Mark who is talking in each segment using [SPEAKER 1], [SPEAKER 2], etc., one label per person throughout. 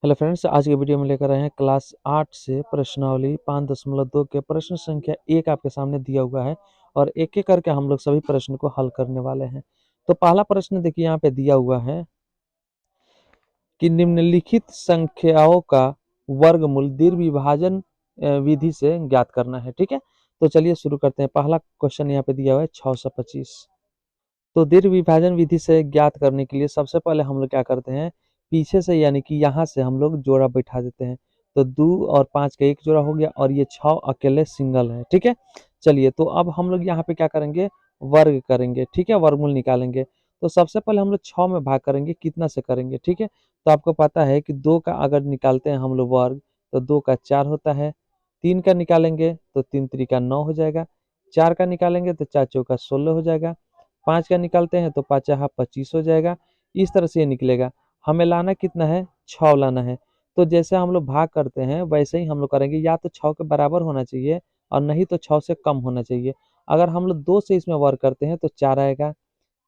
[SPEAKER 1] Hello friends, आज के video में लेकर आए हैं क्लास 8 से प्रश्नावली 5.2 के प्रश्न संख्या 1 आपके सामने दिया हुआ है और एक एक करके हम लोग सभी प्रश्न को हल करने वाले हैं। तो पहला प्रश्न देखिए यहाँ पे दिया हुआ है कि निम्नलिखित संख्याओं का वर्गमूल द्विभाजन विधि से ज्ञात करना है। ठीक है, तो चलिए शुरू करते हैं। पहला क्वेश्चन यहाँ पे दिया हुआ है 625। तो दीर्घ विभाजन विधि से ज्ञात करने के लिए सबसे पहले हम लोग क्या करते हैं, पीछे से यानी कि यहाँ से हम लोग जोड़ा बैठा देते हैं। तो 2 और 5 का एक जोड़ा हो गया और ये 6 अकेले सिंगल है। ठीक है, चलिए तो अब हम लोग यहाँ पे क्या करेंगे, वर्ग करेंगे। ठीक है, वर्गमूल निकालेंगे। तो सबसे पहले हम लोग 6 में भाग करेंगे, कितना से करेंगे। ठीक है, तो आपको पता है कि 2 का अगर निकालते हैं हम लोग वर्ग, तो 2 का 4 होता है। 3 का निकालेंगे तो 3 त्रिका 9 हो जाएगा। 4 का निकालेंगे तो 4 चौका 16 हो जाएगा। 5 का निकालते हैं तो 5 यहाँ 25 हो जाएगा। इस तरह से ये निकलेगा। हमें लाना कितना है, 6 लाना है। तो जैसे हम लोग भाग करते हैं वैसे ही हम लोग करेंगे, या तो 6 के बराबर होना चाहिए और नहीं तो 6 से कम होना चाहिए। अगर हम लोग 2 से इसमें वर्क करते हैं तो 4 आएगा।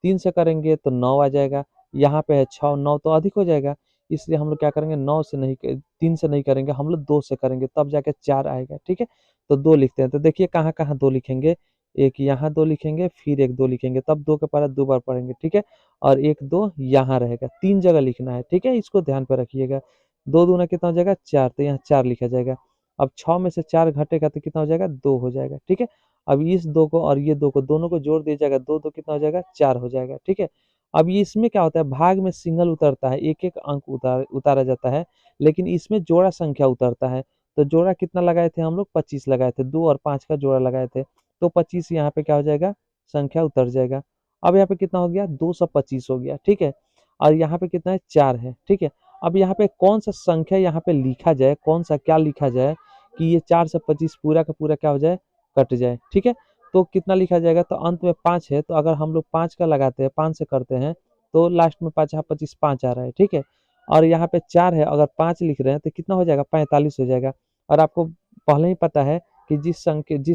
[SPEAKER 1] 3 से करेंगे तो 9 आ जाएगा। यहाँ पे है 6, 9 तो अधिक हो जाएगा। इसलिए हम लोग क्या करेंगे, 9 से नहीं, 3 से नहीं करेंगे, हम लोग 2 से करेंगे, तब जाके 4 आएगा। ठीक है, तो 2 लिखते हैं। तो देखिए कहाँ कहाँ 2 लिखेंगे, एक यहाँ 2 लिखेंगे, फिर एक 2 लिखेंगे, तब 2 के पहले 2 बार पढ़ेंगे। ठीक है, और एक 2 यहाँ रहेगा, 3 जगह लिखना है। ठीक है, इसको ध्यान पे रखिएगा। 2 दूना कितना हो जाएगा, 4, तो यहाँ 4 लिखा जाएगा। अब 6 में से 4 घटेगा तो कितना हो जाएगा, 2 हो जाएगा। ठीक है, अब इस 2 को और ये 2 को दोनों को जोड़ दिया जाएगा, 2 2 कितना हो जाएगा, 4 हो जाएगा। ठीक है, अब ये इसमें क्या होता है, भाग में सिंगल उतरता है, एक एक अंक उतारा जाता है, लेकिन इसमें जोड़ा संख्या उतरता है। तो जोड़ा कितना लगाए थे हम लोग, 25 लगाए थे। 2 और 5 का जोड़ा लगाए थे, तो 25 यहाँ पे क्या हो जाएगा, संख्या उतर जाएगा। अब यहाँ पे कितना हो गया, 225 हो गया। ठीक है, और यहाँ पे कितना है, 4 है। ठीक है, अब यहाँ पे कौन सा संख्या यहाँ पे लिखा जाए, कौन सा क्या लिखा जाए कि ये 4 से 25 पूरा का पूरा क्या हो जाए, कट जाए। ठीक है, तो कितना लिखा जाएगा, तो अंत में 5 है, तो अगर हम लोग 5 का लगाते हैं, 5 से करते हैं, तो लास्ट में 5 25 5 आ रहा है। ठीक है, और यहाँ पे 4 है, अगर 5 लिख रहे हैं तो कितना हो जाएगा, 45 हो जाएगा। और आपको पहले ही पता है कि जिस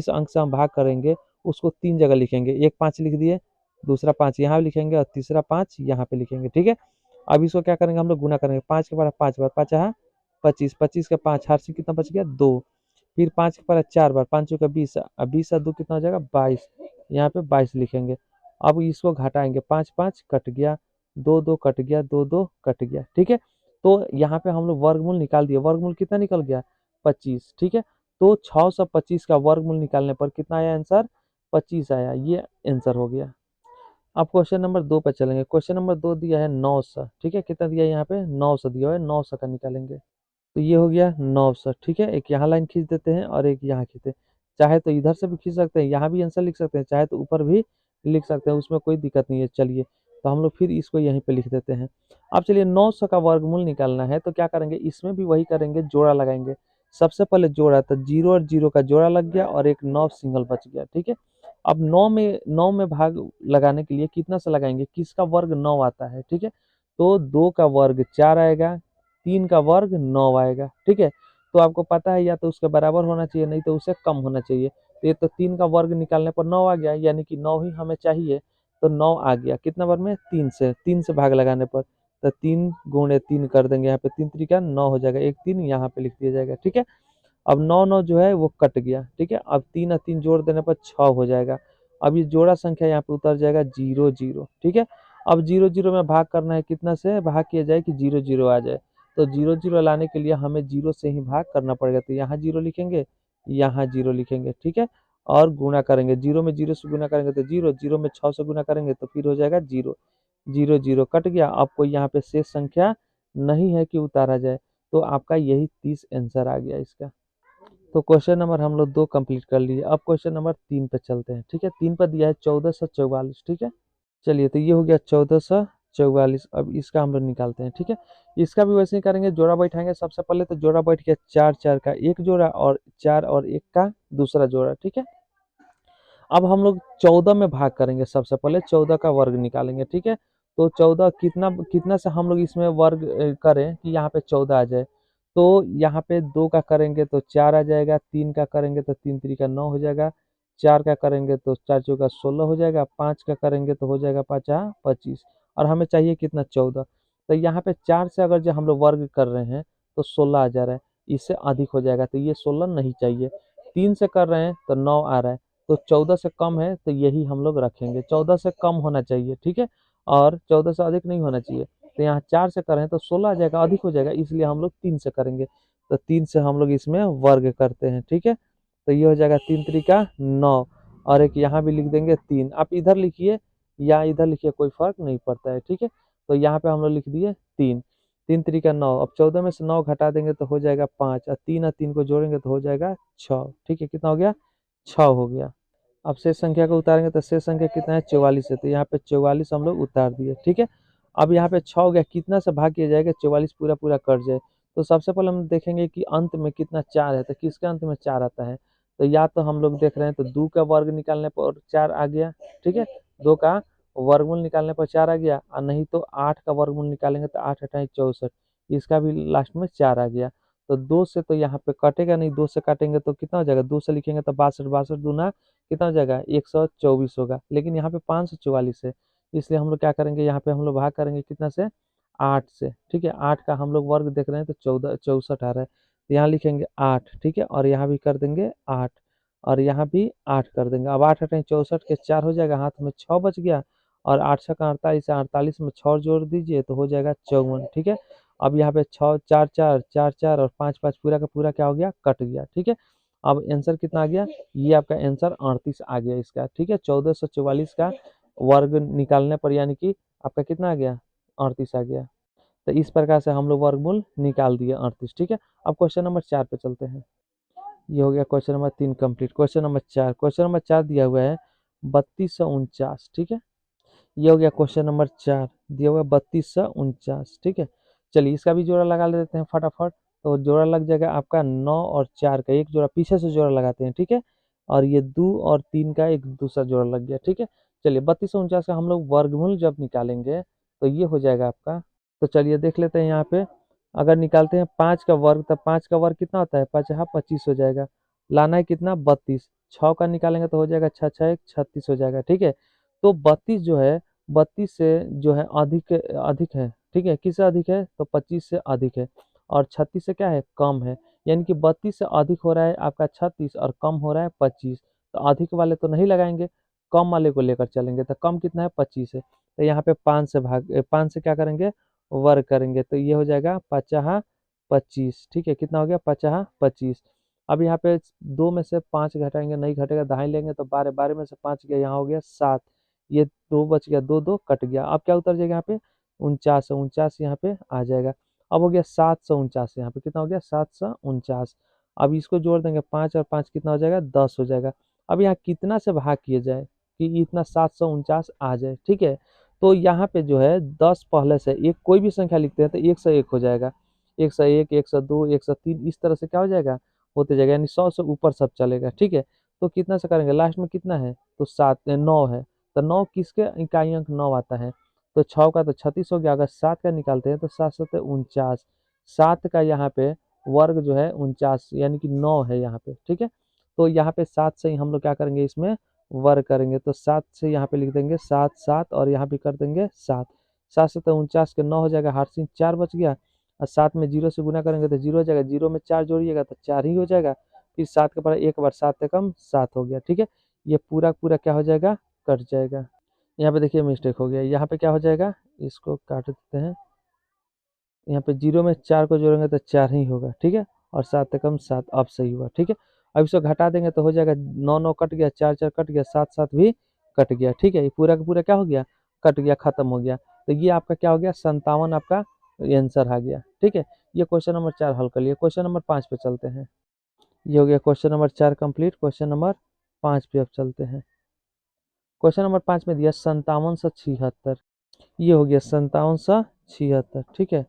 [SPEAKER 1] अंक से हम भाग करेंगे उसको 3 जगह लिखेंगे। एक 5 लिख दिए, दूसरा 5 यहाँ लिखेंगे और तीसरा 5 यहाँ पे लिखेंगे। ठीक है, अब इसको क्या करेंगे, हम लोग गुना करेंगे। 5 के बार 5 बार, 5 यहाँ 25, 25 का 5 हार से कितना बच गया, 2। फिर 5 के पारा 4 बार, 5 का 20, अब 20 और 2 कितना हो जाएगा, 22। यहाँ पे 22 लिखेंगे। अब इसको घटाएंगे, 5 5 कट गया, 2 2 कट गया, 2 2 कट गया। ठीक है, तो यहाँ पे हम लोग वर्गमूल निकाल दिए। वर्गमूल कितना निकल गया, 25। ठीक है, तो 625 का वर्गमूल निकालने पर कितना आया आंसर, 25 आया। ये आंसर हो गया। अब क्वेश्चन नंबर 2 पर चलेंगे। क्वेश्चन नंबर 2 दिया है 900। ठीक है, कितना दिया है यहाँ पे, 900 दिया है, 900 का निकालेंगे। तो ये हो गया 900। ठीक है, एक यहाँ लाइन खींच देते हैं और एक यहाँ खींचते हैं। चाहे तो इधर से भी खींच सकते हैं, यहाँ भी आंसर लिख सकते हैं, चाहे तो ऊपर भी लिख सकते हैं, उसमें कोई दिक्कत नहीं है। चलिए, तो हम लोग फिर इसको यहीं पे लिख देते हैं। अब चलिए 900 का वर्गमूल निकालना है, तो क्या करेंगे, इसमें भी वही करेंगे, जोड़ा लगाएंगे। सबसे पहले जोड़ा, तो 0 और 0 का जोड़ा लग गया और एक 9 सिंगल बच गया। ठीक है, अब 9 में भाग लगाने के लिए कितना से लगाएंगे, किसका वर्ग 9 आता है। ठीक है, तो 2 का वर्ग 4 आएगा, 3 का वर्ग 9 आएगा। ठीक है, तो आपको पता है या तो उसके बराबर होना चाहिए, नहीं तो उससे कम होना चाहिए। तो ये तो 3 का वर्ग निकालने पर 9 आ गया, यानी कि 9 ही हमें चाहिए। तो 9 आ गया, कितना बार में, 3 से भाग लगाने पर। तो 3 गुणे 3 कर देंगे, यहाँ पे 3 त्रिका 9 हो जाएगा, एक 3 यहाँ पे लिख दिया जाएगा। ठीक है, अब 9 9 जो है वो कट गया। ठीक है, अब 3 और 3 जोड़ देने पर 6 हो जाएगा। अब ये जोड़ा संख्या यहाँ पे उतर जाएगा 0 0। ठीक है, अब 0 0 में भाग करना है, कितना से भाग किया जाए कि 0 0 आ जाए। तो 0 0 लाने के लिए हमें 0 से ही भाग करना पड़ेगा। तो यहाँ 0 लिखेंगे, यहाँ 0 लिखेंगे। ठीक है, और गुणा करेंगे, 0 में 0 से गुणा करेंगे तो 0, 0 में 6 से गुणा करेंगे तो फिर हो जाएगा 0। 0 0 कट गया। अब कोई यहाँ पे शेष संख्या नहीं है कि उतारा जाए, तो आपका यही 30 आंसर आ गया इसका। तो क्वेश्चन नंबर हम लोग 2 कंप्लीट कर लिए। अब क्वेश्चन नंबर 3 पे चलते हैं। ठीक है, 3 पर दिया है 1444। ठीक है, चलिए तो ये हो गया 1444। अब इसका हम लोग निकालते हैं। ठीक है, इसका भी वैसे ही करेंगे, जोड़ा बैठाएंगे। सबसे पहले तो जोड़ा बैठ गया, 4 4 का एक जोड़ा और 4 और 1 का दूसरा जोड़ा। ठीक है, अब हम लोग 14 में भाग करेंगे। सबसे पहले 14 का वर्ग निकालेंगे। ठीक है, तो 14 कितना कितना से हम लोग इसमें वर्ग करें कि यहाँ पे 14 आ जाए। तो यहाँ पे 2 का करेंगे तो 4 आ जाएगा, 3 का करेंगे तो 3 3 का 9 हो जाएगा, 4 का करेंगे तो 4 चौका 16 हो जाएगा, 5 का करेंगे तो हो जाएगा 5 25, और हमें चाहिए कितना, 14। तो यहाँ पे 4 से अगर जो हम लोग वर्ग कर रहे हैं तो 16 आ जा रहा है, इससे अधिक हो जाएगा तो ये 16 नहीं चाहिए। 3 से कर रहे हैं तो 9 आ रहा है, तो 14 से कम है तो यही हम लोग रखेंगे, 14 से कम होना चाहिए, ठीक है, और 14 से अधिक नहीं होना चाहिए। तो यहाँ 4 से कर रहे हैं तो 16 आ जाएगा, अधिक हो जाएगा, इसलिए हम लोग 3 से करेंगे। तो 3 से हम लोग इसमें वर्ग करते हैं, ठीक है। तो ये हो जाएगा 3 त्रिका 9, और एक यहाँ भी लिख देंगे 3। आप इधर लिखिए या इधर लिखिए, कोई फर्क नहीं पड़ता है, ठीक है। तो यहाँ पे हम लोग लिख दिए 3, 3 त्रिका 9। अब 14 में से 9 घटा देंगे तो हो जाएगा 5, और 3 को जोड़ेंगे तो हो जाएगा 6, ठीक है। कितना हो गया? 6 हो गया। अब शेष संख्या को उतारेंगे तो शेष संख्या कितना है? 44 है, तो यहाँ पे 44 हम लोग उतार दिए, ठीक है। अब यहाँ पे 6 हो गया, कितना से भाग किया जाएगा? 44 पूरा पूरा कट जाए। तो सबसे पहले हम देखेंगे कि अंत में कितना 4 है, तो किसके अंत में 4 आता है? तो या तो हम लोग देख रहे हैं तो 2 का वर्ग निकालने पर 4 आ गया, ठीक है, 2 का वर्गमूल निकालने पर 4 आ गया, और नहीं तो 8 का वर्गमूल निकालेंगे तो 8 अठाई 64, इसका भी लास्ट में 4 आ गया। तो 2 से तो यहाँ पे कटेगा नहीं, 2 से काटेंगे तो कितना हो जाएगा? 2 से लिखेंगे तो 62, 62 दूना कितना हो जाएगा? 124 होगा, लेकिन यहाँ पे 544 है, इसलिए हम लोग क्या करेंगे? यहाँ पे हम लोग भाग करेंगे कितना से? 8 से, ठीक है। 8 का हम लोग वर्ग देख रहे हैं तो 14 64 आ रहा है, तो यहाँ लिखेंगे 8, ठीक है, और यहाँ भी कर देंगे 8, और यहाँ भी 8 कर देंगे। अब 8 अठाई 64 के 4 हो जाएगा, हाथ में 6 बच गया, और 8 छक्का 48, 48 में 6 जोड़ दीजिए तो हो जाएगा 54, ठीक है। अब यहाँ पे 6 4 4 4 4 और 5 5 पूरा का पूरा क्या हो गया? कट गया, ठीक है। अब आंसर कितना आ गया? ये आपका आंसर 38 आ गया इसका, ठीक है। 1444 का वर्ग निकालने पर यानी कि आपका कितना आ गया? 38 आ गया। तो इस प्रकार से हम लोग वर्गमूल निकाल दिए 38, ठीक है। अब क्वेश्चन नंबर 4 पे चलते हैं। ये हो गया question number 3 complete. Question number 4, question number 4 दिया हुआ है 3249, ठीक है। ये हो गया क्वेश्चन नंबर 4, दिया हुआ 3249, ठीक है। चलिए इसका भी जोड़ा लगा लेते हैं फटाफट। तो जोड़ा लग जाएगा आपका 9 और 4 का, एक जोड़ा पीछे से जोड़ा लगाते हैं, ठीक है। और ये 2 और 3 का एक दूसरा जोड़ा लग गया, ठीक है। चलिए 3249 का हम लोग वर्गमूल जब निकालेंगे तो ये हो जाएगा आपका। तो चलिए देख लेते हैं यहाँ पे। अगर निकालते हैं 5 का वर्ग, तब 5 का वर्ग कितना होता है? 5 हाँ 25 हो जाएगा। लाना है कितना? 32। 6 का निकालेंगे तो हो जाएगा 6 6 1 36 हो जाएगा, ठीक है। तो 32 जो है, 32 से जो है अधिक अधिक है, ठीक है। किससे अधिक है? तो 25 से अधिक है, और 36 से क्या है? कम है। यानी कि 32 से अधिक हो रहा है आपका 36 और कम हो रहा है 25। तो अधिक वाले तो नहीं लगाएंगे, कम वाले को लेकर चलेंगे। तो कम कितना है? 25 है, तो यहाँ पे 5 से क्या करेंगे? वर्ग करेंगे, तो ये हो जाएगा 5 25, ठीक है। कितना हो गया? 5 25। अब यहाँ पे 2 में से 5 घटाएंगे, नहीं घटेगा, दहाई लेंगे तो 12, 12 में से 5 गया, यहाँ हो गया 7, ये 2 बच गया, 2 2 कट गया। अब क्या उतर जाएगा यहाँ पे? 49 यहाँ पे आ जाएगा। अब हो गया 749, यहाँ पे कितना हो गया? 749। अब इसको जोड़ देंगे, 5 और 5 कितना हो जाएगा? 10 हो जाएगा। अब यहाँ कितना से भाग किया जाए कि इतना 749 आ जाए, ठीक है। तो यहाँ पे जो है 10 पहले से, एक कोई भी संख्या लिखते हैं तो 1 से 1 हो जाएगा, 101 102 103, इस तरह से क्या हो जाएगा? होते जाएगा, यानी 100 से ऊपर सब चलेगा, ठीक है। तो कितना से करेंगे? लास्ट में कितना है? तो 9 है, तो 9 किसके इकाई अंक 9 आता है? तो 6 का तो 36 हो गया। अगर 7 का निकालते हैं तो 7 7 49, 7 का यहाँ पे वर्ग जो है 49, यानी कि 9 है यहाँ पे, ठीक है। तो यहाँ पे 7 से ही हम लोग क्या करेंगे? इसमें वर्ग करेंगे, तो 7 से यहाँ पे लिख देंगे 7 7, और यहाँ भी कर देंगे 7। 7 से तो 49 के 9 हो जाएगा, हाथ से 4 बच गया, और 7 में 0 से गुना करेंगे तो 0 हो जाएगा, 0 में 4 जोड़िएगा तो 4 ही हो जाएगा। फिर 7 के बाद एक बार 7 से कम 7 हो गया, ठीक है। ये पूरा पूरा क्या हो जाएगा? कट जाएगा। यहाँ पे देखिए मिस्टेक हो गया, यहाँ पे क्या हो जाएगा? इसको काट देते हैं। यहाँ पे 0 में 4 को जोड़ेंगे तो 4 ही होगा, ठीक है, और 7 से कम 7, अब सही हुआ, ठीक है। अब इसको घटा देंगे तो हो जाएगा 9 9 कट गया, 4 4 कट गया, 7 7 भी कट गया, ठीक है। ये पूरा का पूरा क्या हो गया? कट गया, खत्म हो गया। तो ये आपका क्या हो गया? 57 आपका आंसर आ गया, ठीक है। ये क्वेश्चन नंबर 4 हल कर लिए। क्वेश्चन नंबर 5 पे चलते हैं। ये हो गया question number 4 complete. Question number 5 पे अब चलते हैं। क्वेश्चन नंबर 5 में दिया 5776, ये हो गया 5776, ठीक है।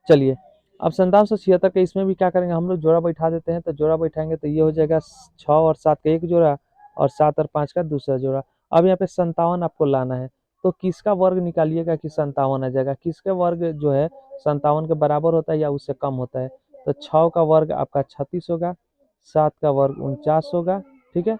[SPEAKER 1] चलिए अब 5776 के इसमें भी क्या करेंगे? हम लोग जोड़ा बैठा देते हैं, तो जोड़ा बैठाएंगे तो ये हो जाएगा 6 और 7 का एक जोड़ा, और 7 और 5 का दूसरा जोड़ा। अब यहाँ पे 57 आपको लाना है, तो किसका वर्ग निकालिएगा कि 57 आ जाएगा? किसका वर्ग जो है 57 के बराबर होता है या उससे कम होता है? तो 6 का वर्ग आपका 36 होगा, 7 का वर्ग 49 होगा, ठीक है,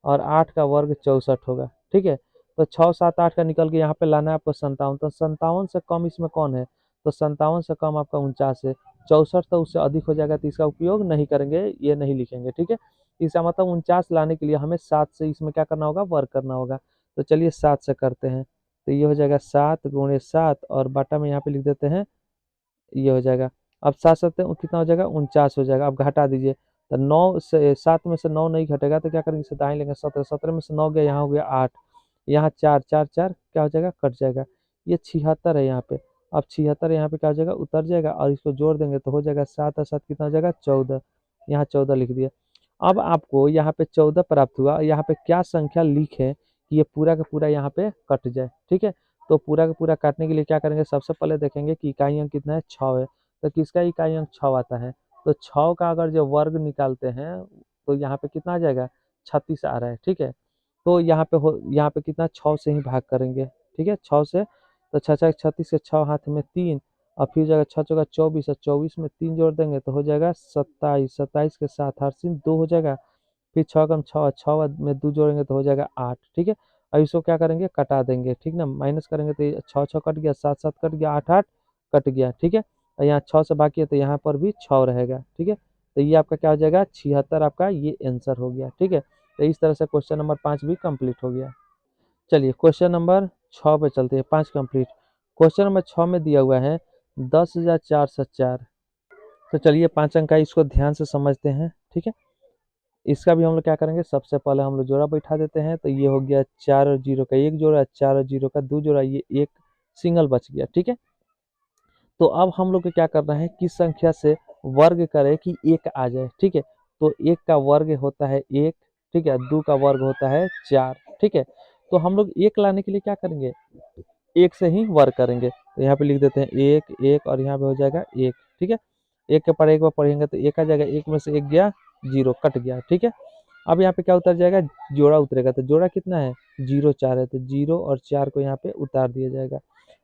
[SPEAKER 1] और 8 का वर्ग 64 होगा, ठीक है। तो 6 7 8 का निकल के यहाँ पे लाना है आपको 57, तो 57 से कम इसमें कौन है? तो 57 से कम आपका 49 है, 64 तो उससे अधिक हो जाएगा तो इसका उपयोग नहीं करेंगे, ये नहीं लिखेंगे, ठीक है। इसका मतलब 49 लाने के लिए हमें 7 से इसमें क्या करना होगा, वर्ग करना होगा। तो चलिए 7 से करते हैं, तो ये हो जाएगा 7 गुणे 7 और बाटा में यहाँ पे लिख देते हैं, ये हो जाएगा। अब 7 7 कितना हो जाएगा, 49 हो जाएगा। अब घटा दीजिए, तो 9 से 7 में से 9 नहीं घटेगा तो क्या करेंगे, इसे दाएं लेंगे, 17 17 में से 9 गया, यहाँ हो गया 8, यहाँ 4 4 4 क्या हो जाएगा, कट जाएगा। ये 76 है यहाँ पे। अब 76 यहाँ पे क्या हो जाएगा, उतर जाएगा और इसको जोड़ देंगे तो हो जाएगा 7 और 7 कितना हो जाएगा, 14। यहाँ 14 लिख दिया। अब आपको यहाँ पे 14 प्राप्त हुआ, यहाँ पे क्या संख्या लिखे कि ये पूरा का पूरा यहाँ पे कट जाए, ठीक है। तो पूरा का पूरा काटने के लिए क्या करेंगे, सबसे पहले देखेंगे कि इकाई अंक कितना है, 6 है। तो किसका इकाई अंक 6 आता है, तो 6 का अगर जो वर्ग निकालते हैं तो यहाँ पे कितना आ जाएगा, 36 आ रहा है, ठीक है। तो यहाँ पे कितना, 6 से ही भाग करेंगे, ठीक है, 6 से। तो 6 6 36 के 6 हाथ में 3, और फिर जाएगा 6 चौका 24 और 24 में 3 जोड़ देंगे तो हो जाएगा 27, 27 के 7 हाथ से 2 हो जाएगा। फिर 6 कम 6, 6 में 2 जोड़ेंगे तो हो जाएगा 8, ठीक है। अब इसको क्या करेंगे, कटा देंगे, ठीक ना, माइनस करेंगे तो ये 6 6 कट गया, 7 7 कट गया, 8 8 कट गया, ठीक है। और यहाँ 6 से बाकी है तो यहाँ पर भी 6 रहेगा, ठीक है। तो ये आपका क्या हो जाएगा, 76 आपका ये आंसर हो गया, ठीक है। तो इस तरह से क्वेश्चन नंबर 5 भी कंप्लीट हो गया। चलिए क्वेश्चन नंबर 6 पे चलते हैं, 5 कंप्लीट। क्वेश्चन नंबर 6 में दिया हुआ है 10,404। तो चलिए 5 अंक का, इसको ध्यान से समझते हैं, ठीक है। इसका भी हम लोग क्या करेंगे, सबसे पहले हम लोग जोड़ा बैठा देते हैं, तो ये हो गया 4 और 0 का एक जोड़ा, 4 और 0 का 2 जोड़ा, ये एक सिंगल बच गया, ठीक है। तो अब हम लोग को क्या करना है, किस संख्या से वर्ग करें कि एक आ जाए, ठीक है। तो एक का वर्ग होता है एक, ठीक है, दो का वर्ग होता है 4, ठीक है। तो हम लोग एक लाने के लिए क्या करेंगे, एक से ही वर्ग करेंगे, तो यहाँ पे लिख देते हैं एक एक और यहाँ पे हो जाएगा एक, ठीक है। एक के पर एक बार पढ़ेंगे तो एक आ जाएगा, एक में से एक गया, 0 कट गया, ठीक है। अब यहाँ पे क्या उतर जाएगा, जोड़ा उतरेगा, तो जोड़ा कितना है, 0 4 है, तो 0 और 4 को यहाँ पे उतार दिया जाएगा।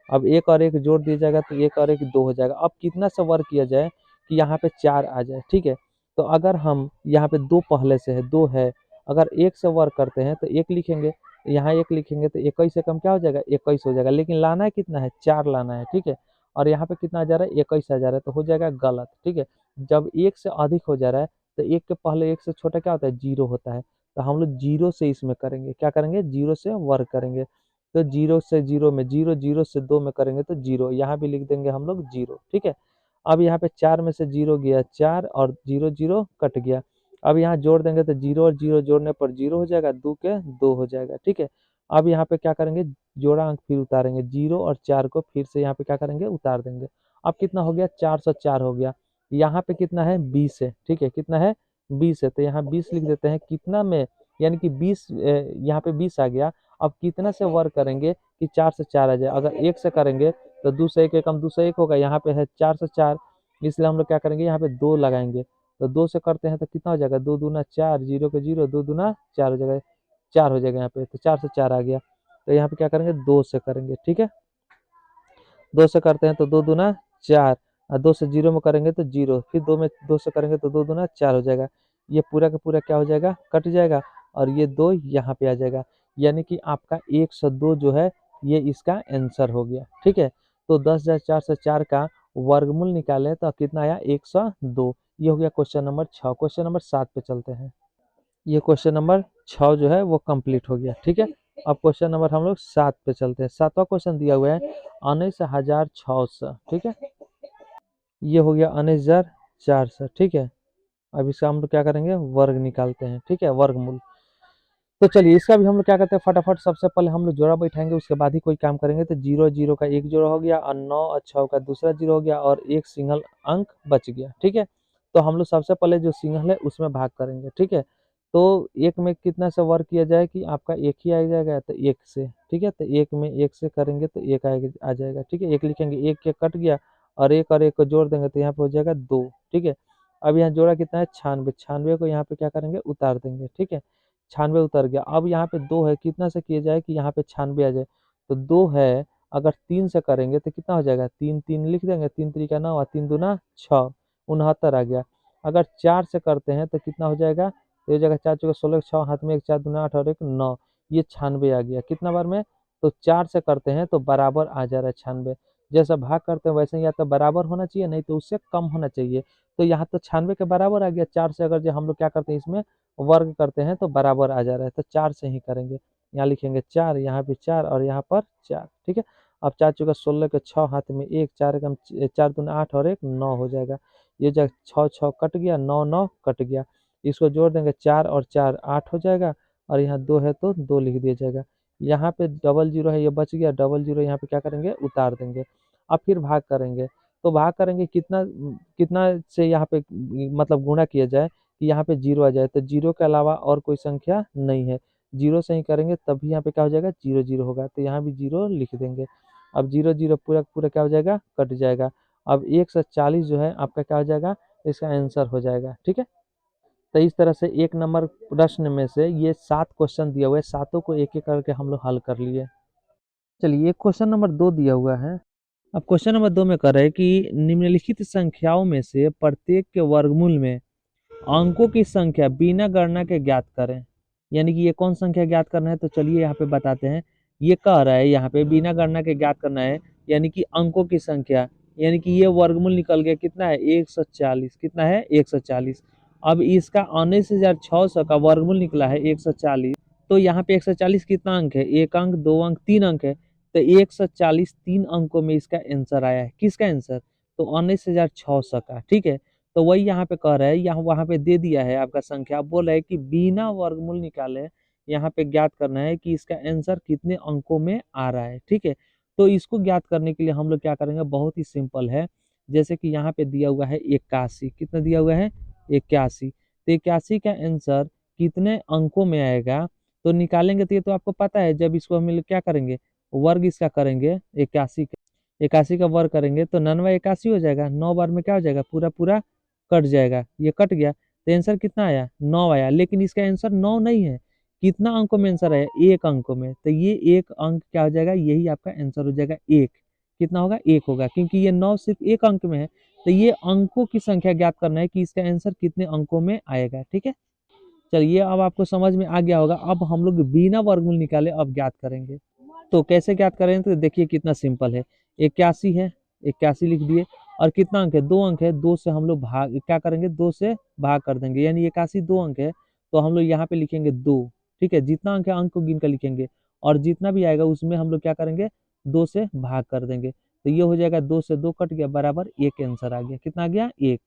[SPEAKER 1] अब एक और एक जोड़ दिया जाएगा तो एक और एक 2 हो जाएगा। अब कितना सा वर्ग किया जाए कि यहाँ पे 4 आ जाए, ठीक है। तो अगर हम यहाँ पे 2 पहले से है, 2 है, अगर एक से वर्ग करते हैं तो एक लिखेंगे, यहाँ एक लिखेंगे तो 21 से कम क्या हो जाएगा, 21 हो जाएगा। लेकिन लाना है कितना है, 4 लाना है, ठीक है। और यहाँ पे कितना आ जा रहा है, 21 आ जा रहा है, तो हो जाएगा गलत, ठीक है। जब एक से अधिक हो जा रहा है तो एक के पहले एक से छोटा क्या होता है, 0 होता है। तो हम लोग 0 से इसमें करेंगे, क्या करेंगे, 0 से वर्ग करेंगे। तो 0 से 0 में 0, 0 से 2 में करेंगे तो 0, यहाँ भी लिख देंगे हम लोग 0, ठीक है। अब यहाँ पे 4 में से 0 गया 4 और 0 0 कट गया। अब यहाँ जोड़ देंगे तो 0 और 0 जोड़ने पर 0 हो जाएगा, 2 के 2 हो जाएगा, ठीक है। अब यहाँ पे क्या करेंगे, जोड़ा अंक फिर उतारेंगे, 0 और 4 को फिर से यहाँ पे क्या करेंगे, उतार देंगे। अब कितना हो गया, 404 हो गया। यहाँ पे कितना है, 20 है, ठीक है, कितना है, 20 है, तो यहाँ 20 लिख देते हैं, कितना में, यानी कि 20, यहाँ पे 20 आ गया। अब कितना से वर्ग करेंगे कि 4 से 4 आ जाए, अगर 1 से करेंगे तो 2 से 1 कम 2 से 1 होगा, यहाँ पे है 4 से 4, इसलिए हम लोग क्या करेंगे, यहाँ पे 2 लगाएंगे। तो 2 से करते हैं तो कितना हो जाएगा, 2 दूना 4, 0 के 0, 2 दूना 4 हो जाएगा, 4 हो जाएगा यहाँ पे, तो 4 से 4 आ गया। तो यहाँ पे क्या करेंगे, 2 से करेंगे, ठीक है। 2 से करते हैं तो 2 दूना 4, और 2 से 0 में करेंगे तो 0, फिर 2 में 2 से करेंगे तो 2 दूना 4 हो जाएगा। ये पूरा का पूरा क्या हो जाएगा, कट जाएगा, और ये 2 यहाँ पे आ जाएगा। यानी कि आपका 102 जो है ये इसका आंसर हो गया, ठीक है। तो 10,404 का वर्गमूल निकालें तो कितना आया, 102। ये हो गया क्वेश्चन नंबर 6। क्वेश्चन नंबर 7 पे चलते हैं। ये क्वेश्चन नंबर 6 जो है वो कंप्लीट हो गया, ठीक है। अब क्वेश्चन नंबर हम लोग 7 पे चलते हैं। 7वां क्वेश्चन दिया हुआ है 19,600, ठीक है। ये हो गया 19,400, ठीक है। अब इसका हम लोग क्या करेंगे, वर्ग निकालते हैं, ठीक है, वर्गमूल। तो चलिए इसका भी हम लोग क्या करते हैं, फटाफट सबसे पहले हम लोग जोड़ा बैठाएंगे, उसके बाद ही कोई काम करेंगे। तो 0 0 का एक जोड़ा हो गया, और 9 और 6 का दूसरा 0 हो गया, और एक सिंगल अंक बच गया, ठीक है। तो हम लोग सबसे पहले जो सिंगल है उसमें भाग करेंगे, ठीक है। तो एक में कितना से वर्ग किया जाए कि आपका एक ही आ जाएगा, तो एक से, ठीक है। तो एक में एक से करेंगे तो एक आ जाएगा, ठीक है। एक लिखेंगे, एक कट गया, और एक को जोड़ देंगे तो यहाँ पे हो जाएगा 2, ठीक है। अब यहाँ जोड़ा कितना है, 96, 96 को यहाँ पे क्या करेंगे, उतार देंगे, ठीक है। 96 उतर गया। अब यहाँ पे 2 है, कितना से किया जाए कि यहाँ पे 96 आ जाए, तो 2 है, अगर 3 से करेंगे तो कितना हो जाएगा, 3 3 लिख देंगे, 3 3 9 और 3 दूना 6, 69 आ गया। अगर 4 से करते हैं तो कितना हो जाएगा, तो हो जाएगा 4 चौके 16, 6 हाथ में एक, 4 दूना 8 और एक 9, ये 96 आ गया। कितना बार में, तो 4 से करते हैं तो बराबर आ जा रहा है 96। जैसा भाग करते हैं वैसे या तो बराबर होना चाहिए, नहीं तो उससे कम होना चाहिए। तो यहाँ तो 96 के बराबर आ गया, 4 से अगर जो हम लोग क्या करते हैं इसमें वर्ग करते हैं तो बराबर आ जा रहा है, तो 4 से ही करेंगे। यहाँ लिखेंगे 4, यहाँ भी 4 और यहाँ पर 4, ठीक है। अब 4 चौका 16 के 6 हाथ में 1, 4 एकम 4 दूनी 8 और 1 9 हो जाएगा। ये जगह 6 6 कट गया, 9 9 कट गया। इसको जोड़ देंगे 4 और 4 8 हो जाएगा, और यहाँ 2 है तो 2 लिख दिया जाएगा। यहाँ पे डबल जीरो है, ये बच गया, डबल जीरो यहाँ पे क्या करेंगे उतार देंगे। अब फिर भाग करेंगे, तो भाग करेंगे कितना कितना से यहाँ पे मतलब गुणा किया जाए कि यहाँ पे जीरो आ जाए, तो जीरो के अलावा और कोई संख्या नहीं है, जीरो से ही करेंगे तभी यहाँ पे क्या हो जाएगा जीरो जीरो होगा, तो यहाँ भी जीरो लिख देंगे। अब जीरो जीरो पूरा पूरा क्या हो जाएगा कट जाएगा। अब 140 जो है आपका क्या हो जाएगा, इसका आंसर हो जाएगा, ठीक है। तो इस तरह से 1 नंबर प्रश्न में से ये 7 क्वेश्चन दिया हुआ है, सातों को एक एक करके हम लोग हल कर लिए। चलिए क्वेश्चन नंबर 2 दिया हुआ है। अब क्वेश्चन नंबर 2 में कह रहे हैं कि निम्नलिखित संख्याओं में से प्रत्येक के वर्गमूल में अंकों की संख्या बिना गणना के ज्ञात करें। यानी कि ये कौन संख्या ज्ञात करना है, तो चलिए यहाँ पे बताते हैं। ये कह रहा है यहाँ पे बिना गणना के ज्ञात करना है, यानी कि अंकों की संख्या, यानी कि ये वर्गमूल निकल गया कितना है 140, कितना है 140। अब इसका 19,600 का वर्गमूल निकला है 140, तो यहाँ पे 140 कितना अंक है, एक अंक, दो अंक, तीन अंक है, तो 140 तीन अंकों में इसका आंसर आया है। किसका आंसर, तो 19,600 का, ठीक है। तो वही यहाँ पे कह रहा है, यहाँ वहाँ पे दे दिया है आपका संख्या, अब बोल रहा है कि बिना वर्गमूल निकाले यहाँ पे ज्ञात करना है कि इसका आंसर कितने अंकों में आ रहा है, ठीक है। तो इसको ज्ञात करने के लिए हम लोग क्या करेंगे, बहुत ही सिंपल है। जैसे कि यहाँ पे दिया हुआ है 81, कितना दिया हुआ है 81, तो 81 का आंसर कितने अंकों में आएगा, तो निकालेंगे। तो ये तो आपको पता है, जब इसको हम लोग क्या करेंगे वर्ग इसका करेंगे 81 का, 81 का वर्ग करेंगे तो 99 81 हो जाएगा, 9 बार में क्या हो जाएगा पूरा पूरा कट जाएगा, ये कट गया, तो आंसर कितना आया 9 आया। लेकिन इसका आंसर 9 नहीं है, कितना अंकों में आंसर आया एक अंकों में, तो ये एक अंक क्या हो जाएगा, यही आपका आंसर हो जाएगा एक। कितना होगा एक होगा, क्योंकि ये 9 सिर्फ एक अंक में है, तो ये अंकों की संख्या ज्ञात करना है कि इसका आंसर कितने अंकों में आएगा, ठीक है। चलिए अब आपको समझ में आ गया होगा। अब हम लोग बिना वर्गमूल निकाले अब ज्ञात करेंगे, तो कैसे ज्ञात करें, तो देखिए कितना सिंपल है। 81 है, 81 लिख दिए, और कितना अंक है दो अंक है, दो से हम लोग भाग क्या करेंगे दो से भाग कर देंगे, यानी 81 दो अंक है, तो हम लोग यहाँ पे लिखेंगे दो, ठीक है। जितना अंक है अंक को गिन कर लिखेंगे, और जितना भी आएगा उसमें हम लोग क्या करेंगे दो से भाग कर देंगे, तो ये हो जाएगा दो से दो कट गया बराबर एक, आंसर आ गया, कितना आ गया एक।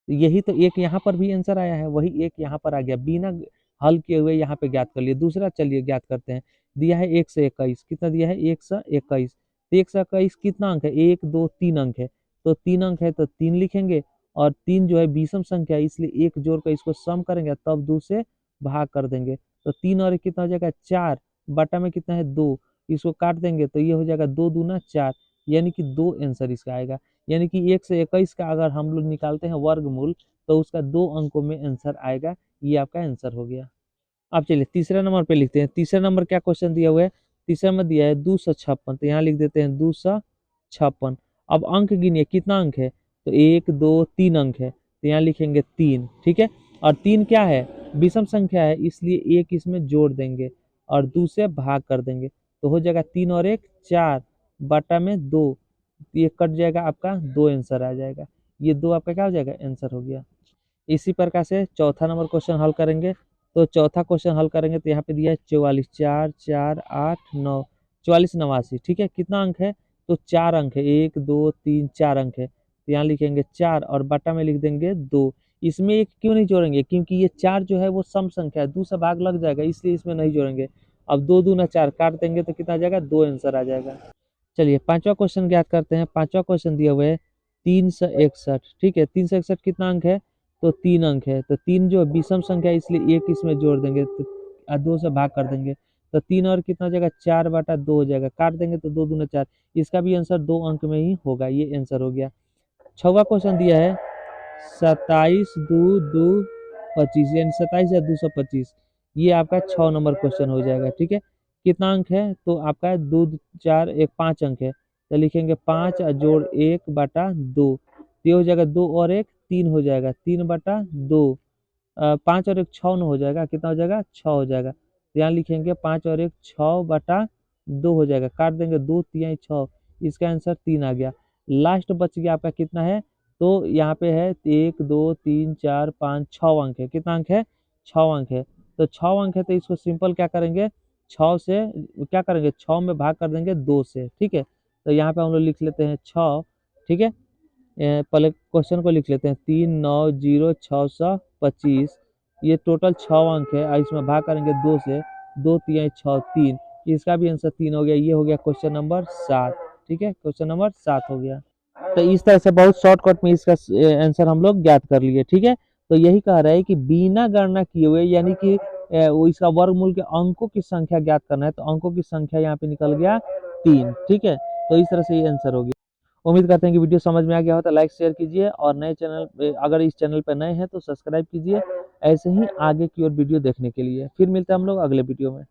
[SPEAKER 1] यही तो एक यहाँ पर भी आंसर आया है, वही एक यहाँ पर आ गया, बिना हल किए हुए यहाँ पे ज्ञात कर लिए। दूसरा चलिए ज्ञात करते हैं, दिया है 121, कितना दिया है 121, तो 121 कितना अंक है एक दो तीन अंक है, तो तीन अंक है तो तीन लिखेंगे, और तीन जो है विषम संख्या है इसलिए एक जोड़ कर इसको सम करेंगे तब दो से भाग कर देंगे, तो तीन और एक कितना हो जाएगा चार, बटा में कितना है दो, इसको काट देंगे तो ये हो जाएगा दो दूना चार, यानी कि दो आंसर इसका आएगा। यानी कि 121 का अगर हम लोग निकालते हैं वर्गमूल तो उसका दो अंकों में आंसर आएगा, ये आपका आंसर हो गया। अब चलिए तीसरे नंबर पे लिखते हैं। तीसरे नंबर क्या क्वेश्चन दिया हुआ है, तीसरे में दिया है 256, तो यहाँ लिख देते हैं 256। अब अंक गिनिए कितना अंक है, तो एक दो तीन अंक है, तो यहाँ लिखेंगे तीन, ठीक है। और तीन क्या है विषम संख्या है इसलिए एक इसमें जोड़ देंगे और दो से भाग कर देंगे, तो हो जाएगा तीन और एक चार, बटा में दो, ये कट जाएगा आपका दो, आंसर आ जाएगा। ये दो आपका क्या हो जाएगा आंसर हो गया। इसी प्रकार से चौथा नंबर क्वेश्चन हल करेंगे, तो चौथा क्वेश्चन हल करेंगे तो यहाँ पे दिया है 44, चार चार आठ नौ, 44 89, ठीक है। कितना अंक है, तो चार अंक है, एक दो तीन चार अंक है, तो यहाँ लिखेंगे चार और बटा में लिख देंगे दो। इसमें एक क्यों नहीं जोड़ेंगे, क्योंकि ये चार जो है वो सम संख्या है, दो से भाग लग जाएगा इसलिए इसमें नहीं जोड़ेंगे। अब दो दूना चार काट देंगे तो कितना आ जाएगा दो, आंसर आ जाएगा। चलिए पांचवा क्वेश्चन ज्ञात करते हैं। पांचवा क्वेश्चन दिया हुआ है 361, ठीक है। 361 कितना अंक है, तो तीन अंक है, तो तीन जो विषम संख्या है इसलिए एक इसमें जोड़ देंगे तो दो से भाग कर देंगे, तो तीन और कितना हो जाएगा चार बटा दो हो जाएगा, काट देंगे तो दो दूना चार, इसका भी आंसर दो अंक में ही होगा, ये आंसर हो गया। छठवा क्वेश्चन दिया है 27 दो दो 25, यानी 27 या 225, ये आपका 6 नंबर क्वेश्चन हो जाएगा, ठीक है। कितना अंक है, तो आपका दो चार एक पाँच अंक है, तो लिखेंगे पाँच जोड़ एक बटा दो, ये हो जाएगा दो और एक तीन हो जाएगा, तीन बटा दो, पाँच और एक छः हो जाएगा, कितना हो जाएगा छः हो जाएगा, तो यहाँ लिखेंगे पाँच और एक छः बटा दो हो जाएगा, काट देंगे दो तिहाई छः, इसका आंसर 3 आ गया। लास्ट बच गया आपका कितना है, तो यहाँ पे है 1 2 3 4 5 6 अंक है। कितना अंक है, 6 अंक है। तो 6 अंक है तो इसको सिंपल क्या करेंगे, 6 से क्या करेंगे, 6 में भाग कर देंगे 2 से, ठीक है। तो यहाँ पे हम लोग लिख लेते हैं 6, ठीक है। पहले क्वेश्चन को लिख लेते हैं, 3 9 0 625, ये टोटल 6 अंक है और इसमें भाग करेंगे 2 से, 2 3 6 3, इसका भी आंसर 3 हो गया। ये हो गया क्वेश्चन नंबर 7, ठीक है, क्वेश्चन नंबर 7 हो गया। तो इस तरह से बहुत शॉर्टकट में इसका आंसर हम लोग ज्ञात कर लिए, ठीक है। तो यही कह रहा है कि बिना गणना किए हुए, यानी कि वो इसका वर्गमूल के अंकों की संख्या ज्ञात करना है, तो अंकों की संख्या यहाँ पे निकल गया 3, ठीक है। तो इस तरह से ये आंसर हो गया। उम्मीद करते हैं कि वीडियो समझ में आ गया हो, तो लाइक शेयर कीजिए और नए चैनल, अगर इस चैनल पर नए हैं तो सब्सक्राइब कीजिए ऐसे ही आगे की और वीडियो देखने के लिए। फिर मिलते हैं हम लोग अगले वीडियो में।